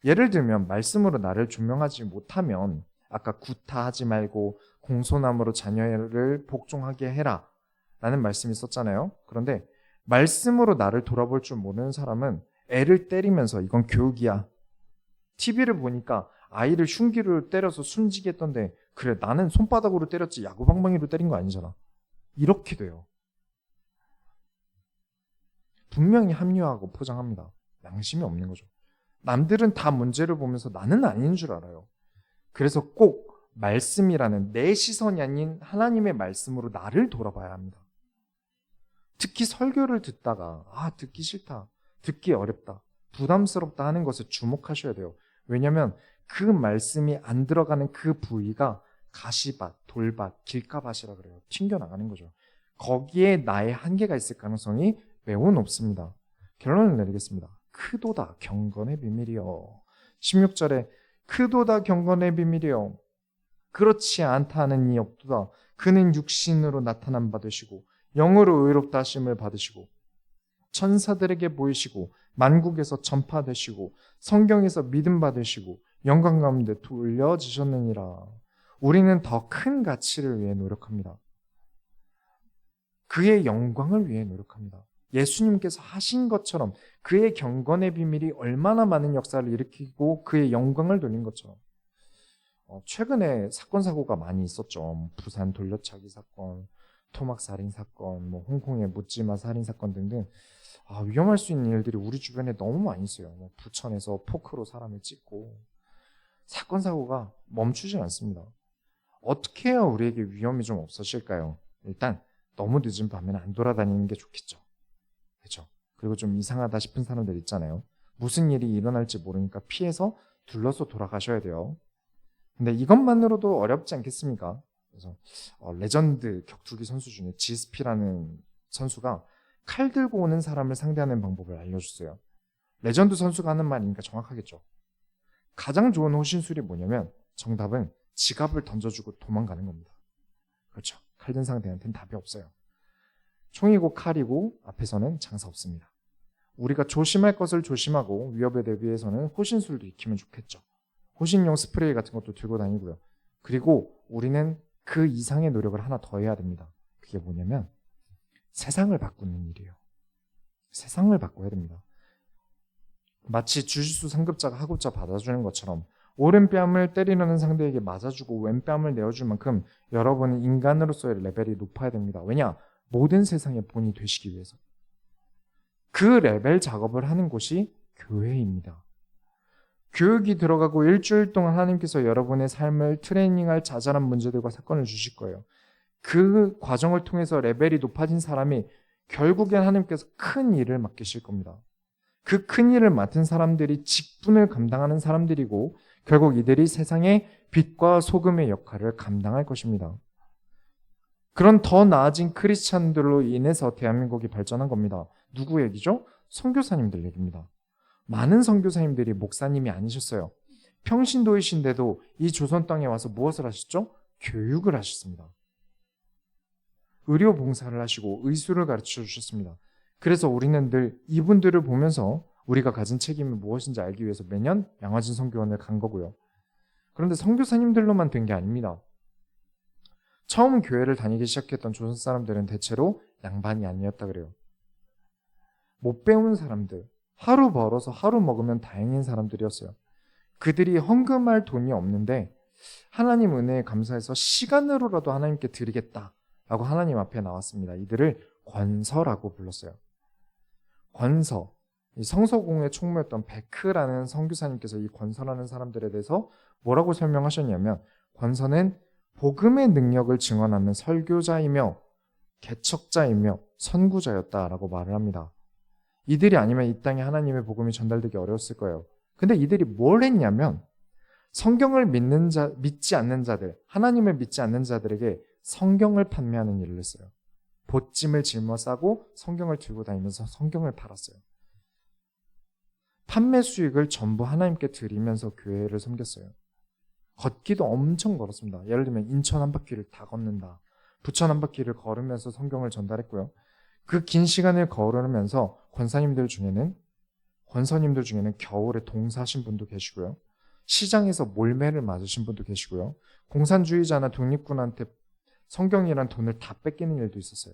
예를 들면 말씀으로 나를 조명하지 못하면 아까 구타하지 말고 공손함으로 자녀를 복종하게 해라 라는 말씀이 있었잖아요. 그런데 말씀으로 나를 돌아볼 줄 모르는 사람은 애를 때리면서 이건 교육이야. TV를 보니까 아이를 흉기로 때려서 숨지게 했던데 그래 나는 손바닥으로 때렸지 야구방망이로 때린 거 아니잖아. 이렇게 돼요. 분명히 합리화하고 포장합니다. 양심이 없는 거죠. 남들은 다 문제를 보면서 나는 아닌 줄 알아요. 그래서 꼭 말씀이라는 내 시선이 아닌 하나님의 말씀으로 나를 돌아봐야 합니다. 특히 설교를 듣다가 듣기 싫다, 듣기 어렵다, 부담스럽다 하는 것에 주목하셔야 돼요. 왜냐하면 그 말씀이 안 들어가는 그 부위가 가시밭, 돌밭, 길가밭이라 그래요. 튕겨나가는 거죠. 거기에 나의 한계가 있을 가능성이 매우 높습니다. 결론을 내리겠습니다. 크도다 경건의 비밀이요. 16절에 크도다 경건의 비밀이요. 그렇지 않다 하는 이 없도다. 그는 육신으로 나타남 받으시고 영으로 의롭다 하심을 받으시고 천사들에게 보이시고 만국에서 전파되시고 성경에서 믿음 받으시고 영광 가운데 돌려지셨느니라. 우리는 더 큰 가치를 위해 노력합니다. 그의 영광을 위해 노력합니다. 예수님께서 하신 것처럼 그의 경건의 비밀이 얼마나 많은 역사를 일으키고 그의 영광을 돌린 것처럼 최근에 사건 사고가 많이 있었죠. 부산 돌려차기 사건, 토막 살인 사건, 홍콩의 묻지마 살인 사건 등등 위험할 수 있는 일들이 우리 주변에 너무 많이 있어요. 뭐 부천에서 포크로 사람을 찍고 사건 사고가 멈추지 않습니다. 어떻게 해야 우리에게 위험이 좀 없어질까요? 일단 너무 늦은 밤에는 안 돌아다니는 게 좋겠죠. 그렇죠? 그리고 좀 이상하다 싶은 사람들 있잖아요. 무슨 일이 일어날지 모르니까 피해서 둘러서 돌아가셔야 돼요. 근데 이것만으로도 어렵지 않겠습니까? 그래서 레전드 격투기 선수 중에 GSP라는 선수가 칼 들고 오는 사람을 상대하는 방법을 알려줬어요. 레전드 선수가 하는 말이니까 정확하겠죠. 가장 좋은 호신술이 뭐냐면 정답은 지갑을 던져주고 도망가는 겁니다. 그렇죠. 칼든 상대한테는 답이 없어요. 총이고 칼이고 앞에서는 장사 없습니다. 우리가 조심할 것을 조심하고 위협에 대비해서는 호신술도 익히면 좋겠죠. 호신용 스프레이 같은 것도 들고 다니고요. 그리고 우리는 그 이상의 노력을 하나 더 해야 됩니다. 그게 뭐냐면 세상을 바꾸는 일이에요. 세상을 바꿔야 됩니다. 마치 주짓수 상급자가 하급자 받아주는 것처럼 오른뺨을 때리려는 상대에게 맞아주고 왼뺨을 내어줄 만큼 여러분은 인간으로서의 레벨이 높아야 됩니다. 왜냐? 모든 세상의 본이 되시기 위해서. 그 레벨 작업을 하는 곳이 교회입니다. 교육이 들어가고 일주일 동안 하나님께서 여러분의 삶을 트레이닝할 자잘한 문제들과 사건을 주실 거예요. 그 과정을 통해서 레벨이 높아진 사람이 결국엔 하나님께서 큰 일을 맡기실 겁니다. 그 큰 일을 맡은 사람들이 직분을 감당하는 사람들이고 결국 이들이 세상의 빛과 소금의 역할을 감당할 것입니다. 그런 더 나아진 크리스찬들로 인해서 대한민국이 발전한 겁니다. 누구 얘기죠? 선교사님들 얘기입니다. 많은 선교사님들이 목사님이 아니셨어요. 평신도이신데도 이 조선 땅에 와서 무엇을 하셨죠? 교육을 하셨습니다. 의료 봉사를 하시고 의술을 가르쳐 주셨습니다. 그래서 우리는 늘 이분들을 보면서 우리가 가진 책임이 무엇인지 알기 위해서 매년 양화진 선교원을 간 거고요. 그런데 선교사님들로만 된 게 아닙니다. 처음 교회를 다니기 시작했던 조선 사람들은 대체로 양반이 아니었다 그래요. 못 배운 사람들, 하루 벌어서 하루 먹으면 다행인 사람들이었어요. 그들이 헌금할 돈이 없는데 하나님 은혜에 감사해서 시간으로라도 하나님께 드리겠다라고 하나님 앞에 나왔습니다. 이들을 권서라고 불렀어요. 권서. 이 성서공회 총무였던 베크라는 선교사님께서 이 권서라는 사람들에 대해서 뭐라고 설명하셨냐면 권서는 복음의 능력을 증언하는 설교자이며 개척자이며 선구자였다라고 말을 합니다. 이들이 아니면 이 땅에 하나님의 복음이 전달되기 어려웠을 거예요. 근데 이들이 뭘 했냐면 성경을 믿지 않는 자들, 하나님을 믿지 않는 자들에게 성경을 판매하는 일을 했어요. 보찜을 짊어 싸고 성경을 들고 다니면서 성경을 팔았어요. 판매 수익을 전부 하나님께 드리면서 교회를 섬겼어요. 걷기도 엄청 걸었습니다. 예를 들면 인천 한 바퀴를 다 걷는다. 부천 한 바퀴를 걸으면서 성경을 전달했고요. 그 긴 시간을 걸으면서 권사님들 중에는 겨울에 동사하신 분도 계시고요. 시장에서 몰매를 맞으신 분도 계시고요. 공산주의자나 독립군한테 성경이란 돈을 다 뺏기는 일도 있었어요.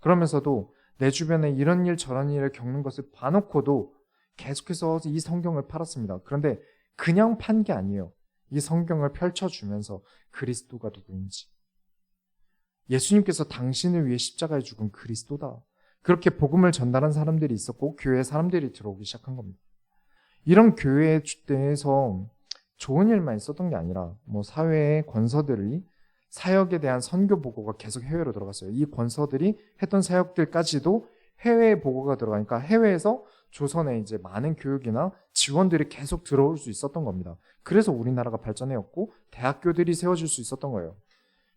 그러면서도 내 주변에 이런 일 저런 일을 겪는 것을 봐놓고도 계속해서 이 성경을 팔았습니다. 그런데 그냥 판 게 아니에요. 이 성경을 펼쳐주면서 그리스도가 누구인지, 예수님께서 당신을 위해 십자가에 죽은 그리스도다, 그렇게 복음을 전달한 사람들이 있었고 교회에 사람들이 들어오기 시작한 겁니다. 이런 교회에 대해서 좋은 일만 있었던 게 아니라 사회의 권서들이 사역에 대한 선교 보고가 계속 해외로 들어갔어요. 이 권서들이 했던 사역들까지도 해외에 보고가 들어가니까 해외에서 조선에 이제 많은 교육이나 지원들이 계속 들어올 수 있었던 겁니다. 그래서 우리나라가 발전해왔고 대학교들이 세워질 수 있었던 거예요.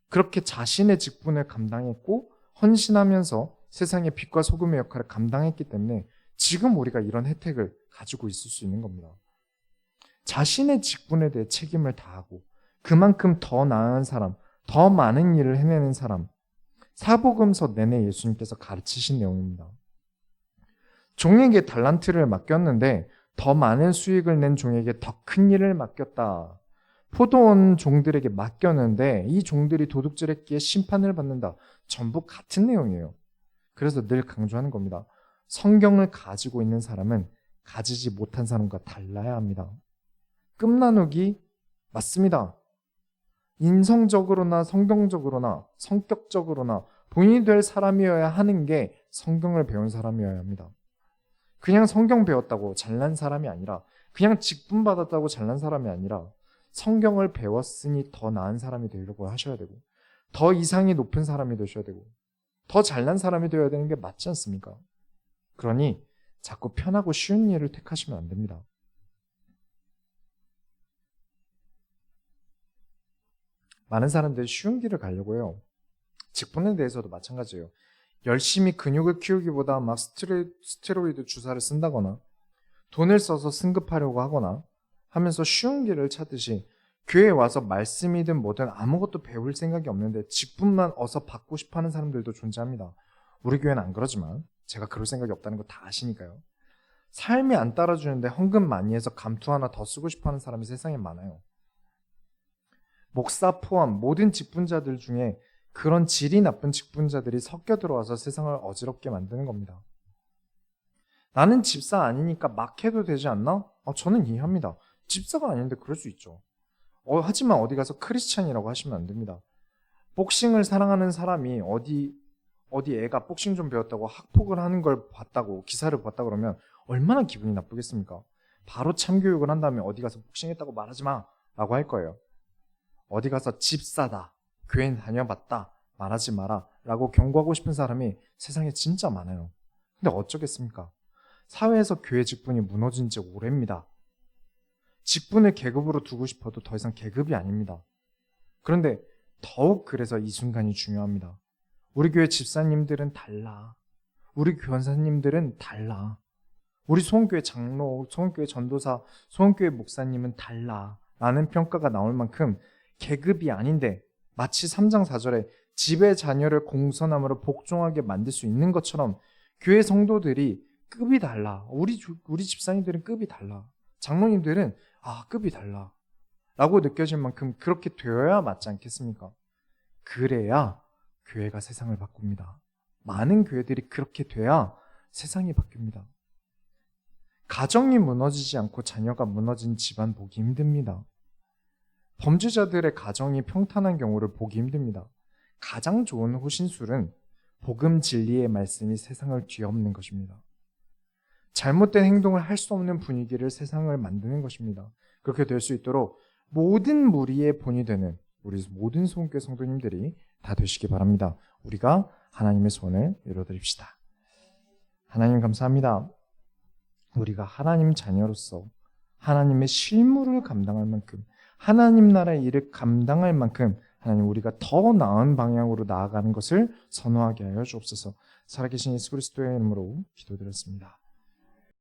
그렇게 자신의 직분을 감당했고 헌신하면서 세상의 빛과 소금의 역할을 감당했기 때문에 지금 우리가 이런 혜택을 가지고 있을 수 있는 겁니다. 자신의 직분에 대해 책임을 다하고 그만큼 더 나은 사람, 더 많은 일을 해내는 사람, 사복음서 내내 예수님께서 가르치신 내용입니다. 종에게 달란트를 맡겼는데 더 많은 수익을 낸 종에게 더 큰 일을 맡겼다. 포도원 종들에게 맡겼는데 이 종들이 도둑질했기에 심판을 받는다. 전부 같은 내용이에요. 그래서 늘 강조하는 겁니다. 성경을 가지고 있는 사람은 가지지 못한 사람과 달라야 합니다. 끝나누기 맞습니다. 인성적으로나 성경적으로나 성격적으로나 본인이 될 사람이어야 하는 게 성경을 배운 사람이어야 합니다. 그냥 성경 배웠다고 잘난 사람이 아니라, 그냥 직분 받았다고 잘난 사람이 아니라 성경을 배웠으니 더 나은 사람이 되려고 하셔야 되고, 더 이상이 높은 사람이 되셔야 되고, 더 잘난 사람이 되어야 되는 게 맞지 않습니까? 그러니 자꾸 편하고 쉬운 일을 택하시면 안 됩니다. 많은 사람들이 쉬운 길을 가려고 해요. 직분에 대해서도 마찬가지예요. 열심히 근육을 키우기보다 막 스테로이드 주사를 쓴다거나 돈을 써서 승급하려고 하거나 하면서 쉬운 길을 찾듯이, 교회에 와서 말씀이든 뭐든 아무것도 배울 생각이 없는데 직분만 어서 받고 싶어하는 사람들도 존재합니다. 우리 교회는 안 그러지만 제가 그럴 생각이 없다는 거 다 아시니까요. 삶이 안 따라주는데 헌금 많이 해서 감투 하나 더 쓰고 싶어하는 사람이 세상에 많아요. 목사 포함 모든 직분자들 중에 그런 질이 나쁜 직분자들이 섞여 들어와서 세상을 어지럽게 만드는 겁니다. 나는 집사 아니니까 막 해도 되지 않나? 저는 이해합니다. 집사가 아닌데 그럴 수 있죠. 하지만 어디 가서 크리스찬이라고 하시면 안 됩니다. 복싱을 사랑하는 사람이 어디 애가 복싱 좀 배웠다고 학폭을 하는 걸 봤다고, 기사를 봤다 그러면 얼마나 기분이 나쁘겠습니까? 바로 참교육을 한 다음에 어디 가서 복싱했다고 말하지 마 라고 할 거예요. 어디 가서 집사다, 교회 다녀봤다, 말하지 마라 라고 경고하고 싶은 사람이 세상에 진짜 많아요. 근데 어쩌겠습니까? 사회에서 교회 직분이 무너진 지 오래입니다. 직분을 계급으로 두고 싶어도 더 이상 계급이 아닙니다. 그런데 더욱 그래서 이 순간이 중요합니다. 우리 교회 집사님들은 달라. 우리 교원사님들은 달라. 우리 소원교회 장로, 소원교회 전도사, 소원교회 목사님은 달라 라는 평가가 나올 만큼 계급이 아닌데, 마치 3장 4절에 집의 자녀를 공선함으로 복종하게 만들 수 있는 것처럼 교회 성도들이 급이 달라. 우리 집사님들은 급이 달라. 장로님들은 급이 달라 라고 느껴질 만큼 그렇게 되어야 맞지 않겠습니까? 그래야 교회가 세상을 바꿉니다. 많은 교회들이 그렇게 돼야 세상이 바뀝니다. 가정이 무너지지 않고 자녀가 무너진 집안 보기 힘듭니다. 범죄자들의 가정이 평탄한 경우를 보기 힘듭니다. 가장 좋은 호신술은 복음 진리의 말씀이 세상을 뒤엎는 것입니다. 잘못된 행동을 할 수 없는 분위기를 세상을 만드는 것입니다. 그렇게 될 수 있도록 모든 무리의 본이 되는 우리 모든 소원교회 성도님들이 다 되시기 바랍니다. 우리가 하나님의 소원을 이루어드립시다. 하나님 감사합니다. 우리가 하나님 자녀로서 하나님의 실무를 감당할 만큼, 하나님 나라의 일을 감당할 만큼 하나님 우리가 더 나은 방향으로 나아가는 것을 선호하게 하여 주옵소서. 살아계신 예수 그리스도의 이름으로 기도드렸습니다.